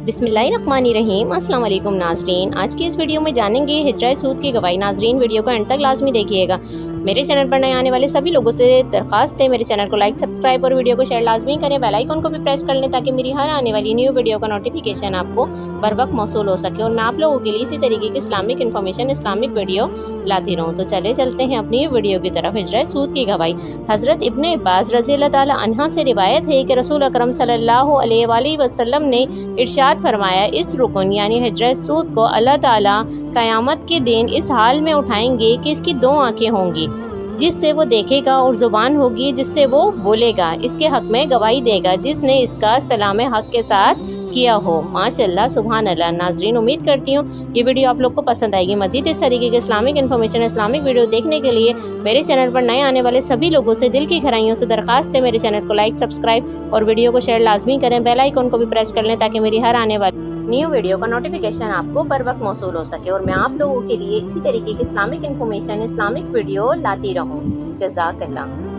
बिस्मिल्लाहिर्रहमानिर्रहीम। अस्सलाम वालेकुम नाज़रीन, आज की इस वीडियो में जानेंगे हिजरा सूद की गवाही। नाज़रीन वीडियो को एंड तक लाजमी देखिएगा। मेरे चैनल पर नए आने वाले सभी लोगों से दरख्वास्त है मेरे चैनल को लाइक सब्सक्राइब और वीडियो को शेयर लाजमी करें। बेल आइकन को भी प्रेस कर लें ताकि मेरी हर आने वाली न्यू वीडियो का नोटिफिकेशन आपको बर वक्त मौसूल हो सके और मैं आप लोगों के लिए इसी तरीके की इस्लामिक इन्फॉर्मेशन इस्लामिक वीडियो लाती रहूँ। तो चलते हैं अपनी वीडियो की तरफ। हिजरा सूद की गवाही। हज़रत इब्ने अब्बास रज़ी अल्लाह ताला अन्हा से रिवायत है कि रसूल अकरम सल्लल्लाहु अलैहि वसल्लम ने इरशाद फरमाया, इस रुकन यानी हिजरा सूद को अल्लाह ताला क़यामत के दिन इस हाल में उठाएंगे कि इसकी दो आंखें होंगी जिससे वो देखेगा और ज़ुबान होगी जिससे वो बोलेगा। इसके हक़ में गवाही देगा जिसने इसका सलाम हक़ के साथ किया हो। माशाअल्लाह, सुभान अल्लाह। नाज़रीन उम्मीद करती हूँ ये वीडियो आप लोग को पसंद आएगी। मज़ीद इस तरीके के इस्लामिक इन्फॉर्मेशन इस्लामिक वीडियो देखने के लिए मेरे चैनल पर नए आने वाले सभी लोगों से दिल की गहराइयों से दरख्वास्त है मेरे चैनल को लाइक सब्सक्राइब और वीडियो को शेयर लाजमी करें। बेल आइकन को भी प्रेस कर लें ताकि मेरी हर आने वाली न्यू वीडियो का नोटिफिकेशन आपको बर वक्त मौसूल हो सके और मैं आप लोगों के लिए इसी तरीके की इस्लामिक इन्फॉर्मेशन इस्लामिक वीडियो लाती रहूँ। जज़ाकल्लाह।